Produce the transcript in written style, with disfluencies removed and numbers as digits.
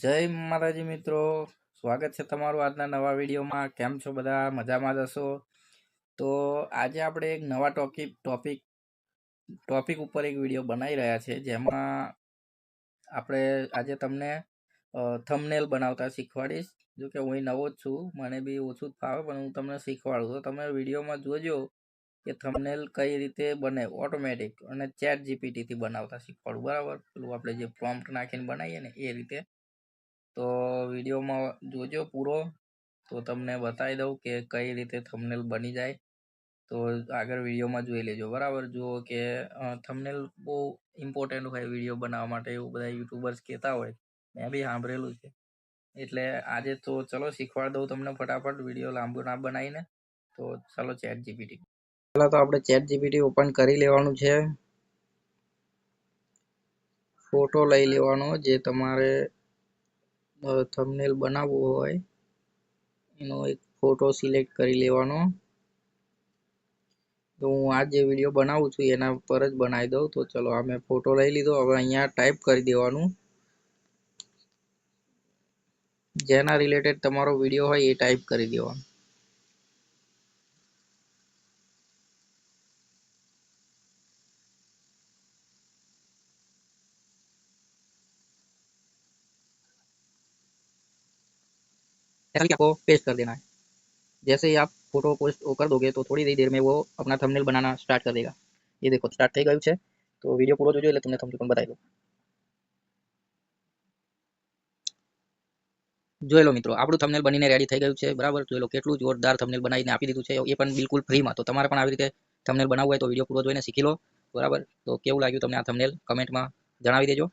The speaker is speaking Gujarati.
જય માતાજી મિત્રો, સ્વાગત છે તમારું આજના નવા વિડીયોમાં। કેમ છો બધા? મજામાં જ હશો? તો આજે આપણે એક નવા ટોપિક ઉપર એક વિડીયો બનાવી રહ્યા છે, જેમાં આપણે આજે તમને થંબનેલ બનાવતા શીખવાડીશ। જો કે હું નવો જ છું, મને બી ઓછું જ ફાવે, પણ હું તમને શીખવાડું તો તમે વિડીયોમાં જોજો કે થંબનેલ કઈ રીતે બને ઓટોમેટિક, અને ચેટ જીપીટીથી બનાવતા શીખવાડું, બરાબર? પેલું આપણે જે પ્રોમ્પ્ટ નાખીને બનાવીએ ને એ રીતે। તો વિડીયોમાં જોજો પૂરો, તો તમને બતાવી દઉં કે કઈ રીતે થંબનેલ બની જાય। તો આગળ વિડીયોમાં જોઈ લેજો, બરાબર? જુઓ કે થંબનેલ બહુ ઇમ્પોર્ટન્ટ હોય વિડીયો બનાવવા માટે, એવું બધા યુટ્યુબર્સ કહેતા હોય, મેં બી સાંભળેલું છે। એટલે આજે તો ચલો શીખવાડ દઉં તમને ફટાફટ, વિડીયો લાંબો ના બનાવીને। તો ચાલો ચેટ જીપીટી, પહેલાં તો આપણે ચેટ જીપીટી ઓપન કરી લેવાનું છે। ફોટો લઈ લેવાનો જે તમારે થંબનેલ બનાવવું હોય એનો એક ફોટો સિલેક્ટ કરી લેવાનો। તો હું આ જે વિડીયો બનાવું છું એના પર જ બનાવી દઉં। તો ચલો આ મેં ફોટો લઈ લીધો। હવે અહીંયા ટાઈપ કરી દેવાનું, જેના રિલેટેડ તમારો વિડીયો હોય એ ટાઈપ કરી દેવાનું। आपको पेस्ट कर देना है। जैसे ही आप फोटो पोस्ट कर दोगे तो थोड़ी देर में वो अपना थंबनेल बनाना स्टार्ट कर देगा। ये देखो स्टार्ट થઈ ગયું છે। તો વિડીયો પૂરો જોજો એટલે તમને થંબનેલ પણ બતાવી દઉં। જોઈ લો મિત્રો, આપણું થંબનેલ બનીને રેડી થઈ ગયું છે, બરાબર? જોઈ લો કેટલું જોરદાર થંબનેલ બનાવીને આપી દીધું છે, એ પણ બિલકુલ ફ્રીમાં। તો તમારે પણ આવી રીતે થંબનેલ બનાવવું હોય તો વિડીયો પૂરો જોઈને શીખી લો, બરાબર? તો કેવું લાગ્યું તમને આ થંબનેલ કમેન્ટમાં જણાવી દેજો।